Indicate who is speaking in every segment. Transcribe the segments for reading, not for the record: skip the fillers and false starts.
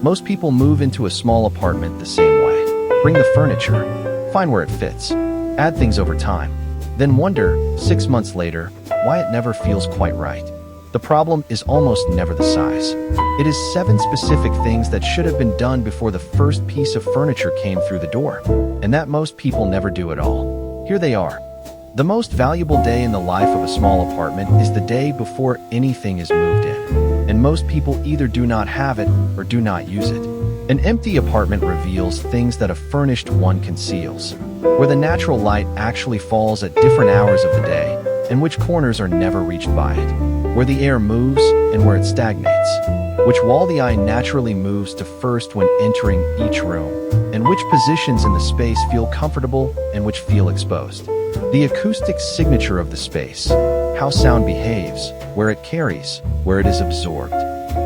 Speaker 1: Most people move into a small apartment the same way. Bring the furniture, find where it fits, add things over time, then wonder, 6 months later, why it never feels quite right. The problem is almost never the size. It is 7 specific things that should have been done before the first piece of furniture came through the door, and that most people never do at all. Here they are. The most valuable day in the life of a small apartment is the day before anything is moved in, and most people either do not have it or do not use it. An empty apartment reveals things that a furnished one conceals, where the natural light actually falls at different hours of the day, and which corners are never reached by it, where the air moves and where it stagnates, which wall the eye naturally moves to first when entering each room, and which positions in the space feel comfortable and which feel exposed. The acoustic signature of the space, how sound behaves, where it carries, where it is absorbed.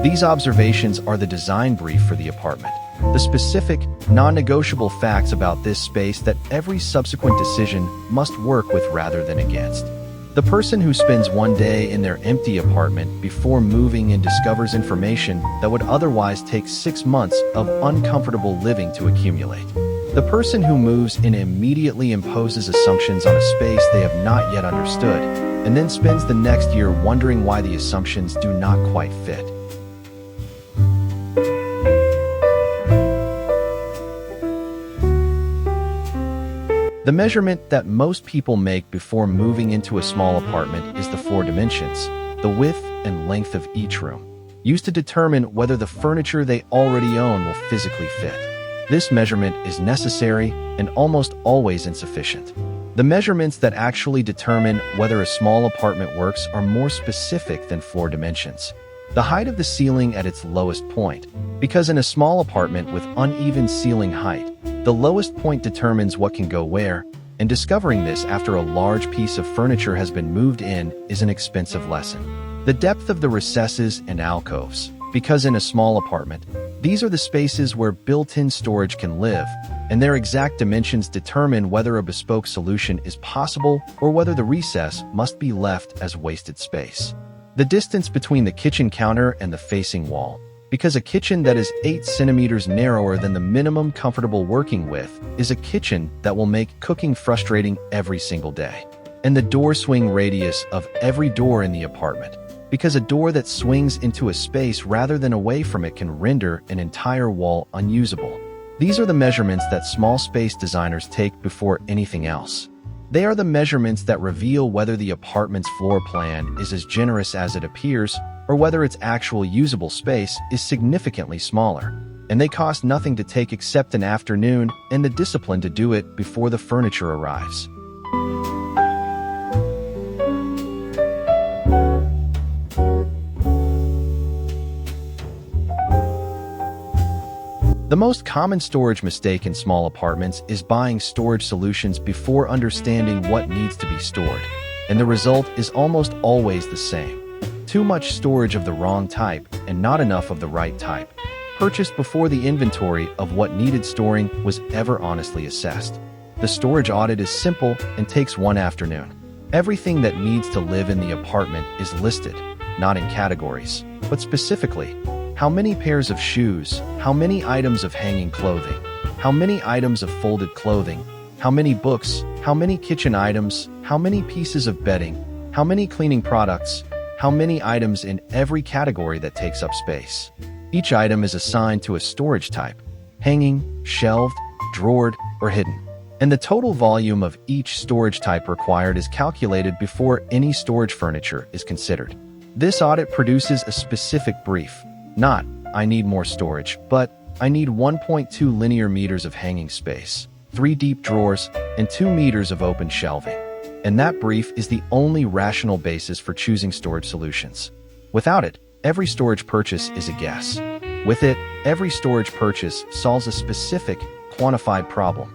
Speaker 1: These observations are the design brief for the apartment, the specific, non-negotiable facts about this space that every subsequent decision must work with rather than against. The person who spends one day in their empty apartment before moving in discovers information that would otherwise take 6 months of uncomfortable living to accumulate. The person who moves in immediately imposes assumptions on a space they have not yet understood, and then spends the next year wondering why the assumptions do not quite fit. The measurement that most people make before moving into a small apartment is the 4 dimensions, the width and length of each room, used to determine whether the furniture they already own will physically fit. This measurement is necessary and almost always insufficient. The measurements that actually determine whether a small apartment works are more specific than 4 dimensions. The height of the ceiling at its lowest point, because in a small apartment with uneven ceiling height, the lowest point determines what can go where, and discovering this after a large piece of furniture has been moved in is an expensive lesson. The depth of the recesses and alcoves, because in a small apartment, these are the spaces where built-in storage can live, and their exact dimensions determine whether a bespoke solution is possible or whether the recess must be left as wasted space. The distance between the kitchen counter and the facing wall, because a kitchen that is 8 centimeters narrower than the minimum comfortable working width is a kitchen that will make cooking frustrating every single day. And the door swing radius of every door in the apartment, because a door that swings into a space rather than away from it can render an entire wall unusable. These are the measurements that small space designers take before anything else. They are the measurements that reveal whether the apartment's floor plan is as generous as it appears or whether its actual usable space is significantly smaller. And they cost nothing to take except an afternoon and the discipline to do it before the furniture arrives. The most common storage mistake in small apartments is buying storage solutions before understanding what needs to be stored, and the result is almost always the same. Too much storage of the wrong type and not enough of the right type, purchased before the inventory of what needed storing was ever honestly assessed. The storage audit is simple and takes one afternoon. Everything that needs to live in the apartment is listed, not in categories, but specifically. How many pairs of shoes, how many items of hanging clothing, how many items of folded clothing, how many books, how many kitchen items, how many pieces of bedding, how many cleaning products, how many items in every category that takes up space. Each item is assigned to a storage type, hanging, shelved, drawered, or hidden. And the total volume of each storage type required is calculated before any storage furniture is considered. This audit produces a specific brief. Not, I need more storage, but I need 1.2 linear meters of hanging space, 3 deep drawers, and 2 meters of open shelving. And that brief is the only rational basis for choosing storage solutions. Without it, every storage purchase is a guess. With it, every storage purchase solves a specific, quantified problem.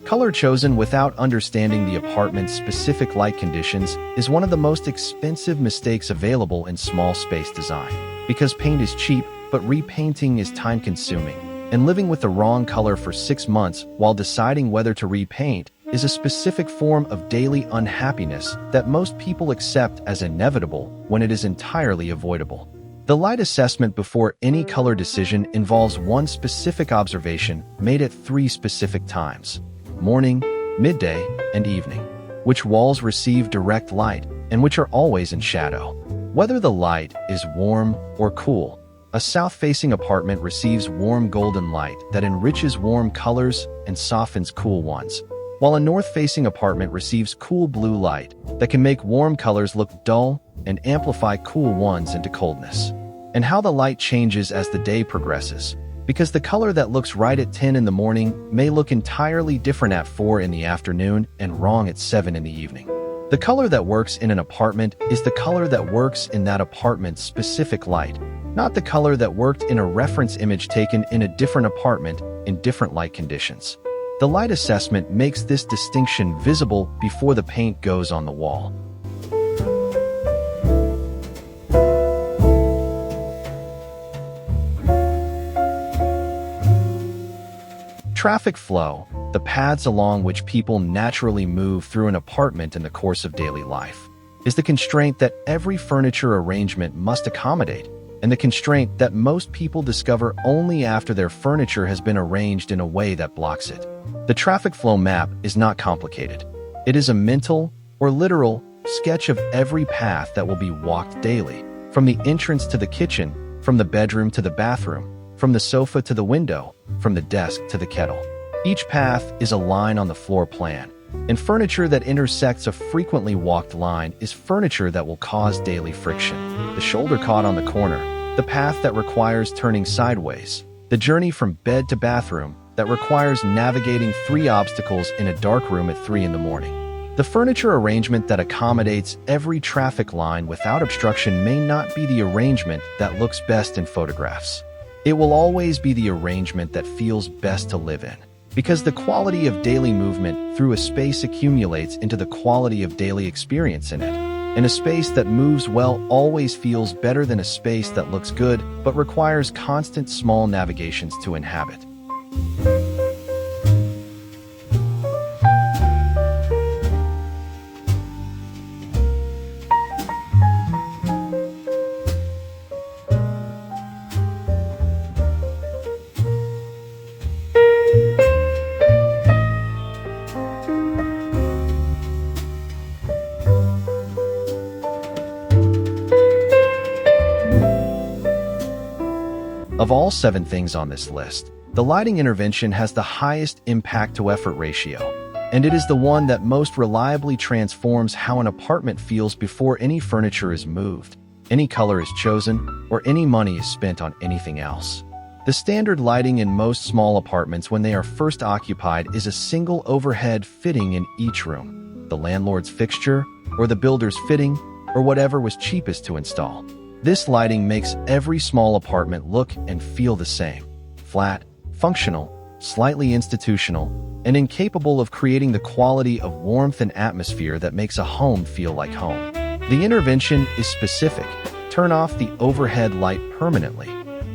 Speaker 1: Color chosen without understanding the apartment's specific light conditions is one of the most expensive mistakes available in small space design. Because paint is cheap, but repainting is time-consuming, and living with the wrong color for 6 months while deciding whether to repaint is a specific form of daily unhappiness that most people accept as inevitable when it is entirely avoidable. The light assessment before any color decision involves one specific observation made at 3 specific times: morning, midday, and evening. Which walls receive direct light and which are always in shadow. Whether the light is warm or cool. A south-facing apartment receives warm golden light that enriches warm colors and softens cool ones, while a north-facing apartment receives cool blue light that can make warm colors look dull and amplify cool ones into coldness. And how the light changes as the day progresses, because the color that looks right at 10 in the morning may look entirely different at 4 in the afternoon and wrong at 7 in the evening. The color that works in an apartment is the color that works in that apartment's specific light, not the color that worked in a reference image taken in a different apartment in different light conditions. The light assessment makes this distinction visible before the paint goes on the wall. Traffic flow, the paths along which people naturally move through an apartment in the course of daily life, is the constraint that every furniture arrangement must accommodate, and the constraint that most people discover only after their furniture has been arranged in a way that blocks it. The traffic flow map is not complicated. It is a mental, or literal, sketch of every path that will be walked daily, from the entrance to the kitchen, from the bedroom to the bathroom, from the sofa to the window, from the desk to the kettle. Each path is a line on the floor plan, and furniture that intersects a frequently walked line is furniture that will cause daily friction. The shoulder caught on the corner, the path that requires turning sideways, the journey from bed to bathroom that requires navigating 3 obstacles in a dark room at 3 in the morning. The furniture arrangement that accommodates every traffic line without obstruction may not be the arrangement that looks best in photographs. It will always be the arrangement that feels best to live in, because the quality of daily movement through a space accumulates into the quality of daily experience in it. And a space that moves well always feels better than a space that looks good but requires constant small navigations to inhabit. Of all 7 things on this list, the lighting intervention has the highest impact-to-effort ratio, and it is the one that most reliably transforms how an apartment feels before any furniture is moved, any color is chosen, or any money is spent on anything else. The standard lighting in most small apartments when they are first occupied is a single overhead fitting in each room, the landlord's fixture, or the builder's fitting, or whatever was cheapest to install. This lighting makes every small apartment look and feel the same: flat, functional, slightly institutional, and incapable of creating the quality of warmth and atmosphere that makes a home feel like home. The intervention is specific: turn off the overhead light permanently,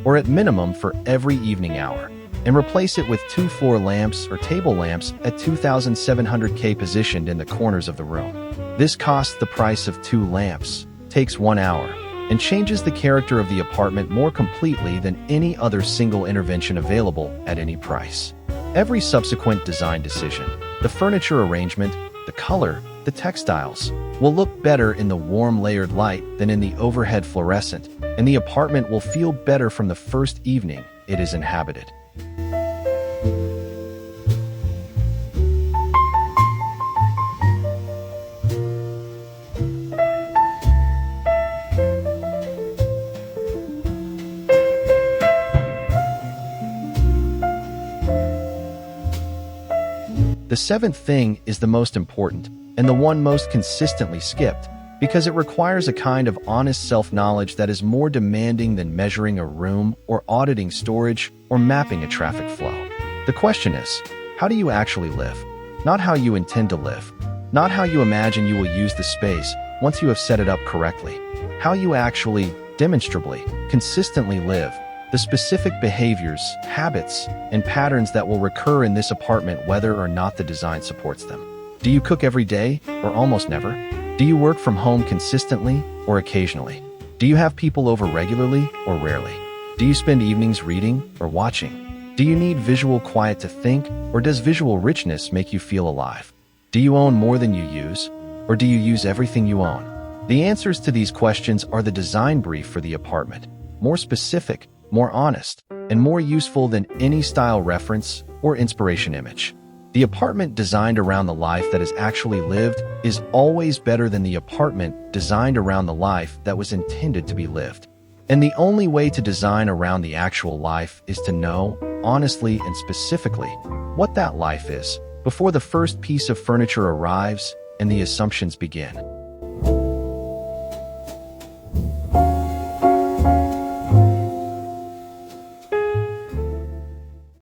Speaker 1: or at minimum for every evening hour, and replace it with 2 floor lamps or table lamps at 2,700 K positioned in the corners of the room. This costs the price of 2 lamps, takes 1 hour, and changes the character of the apartment more completely than any other single intervention available at any price. Every subsequent design decision, the furniture arrangement, the color, the textiles, will look better in the warm layered light than in the overhead fluorescent, and the apartment will feel better from the first evening it is inhabited. The 7th thing is the most important, and the one most consistently skipped, because it requires a kind of honest self-knowledge that is more demanding than measuring a room or auditing storage or mapping a traffic flow. The question is, how do you actually live? Not how you intend to live. Not how you imagine you will use the space once you have set it up correctly. How you actually, demonstrably, consistently live, the specific behaviors, habits, and patterns that will recur in this apartment whether or not the design supports them. Do you cook every day or almost never? Do you work from home consistently or occasionally? Do you have people over regularly or rarely? Do you spend evenings reading or watching? Do you need visual quiet to think, or does visual richness make you feel alive? Do you own more than you use, or do you use everything you own? The answers to these questions are the design brief for the apartment. More specific, more honest, and more useful than any style reference or inspiration image. The apartment designed around the life that is actually lived is always better than the apartment designed around the life that was intended to be lived. And the only way to design around the actual life is to know, honestly and specifically, what that life is before the first piece of furniture arrives and the assumptions begin.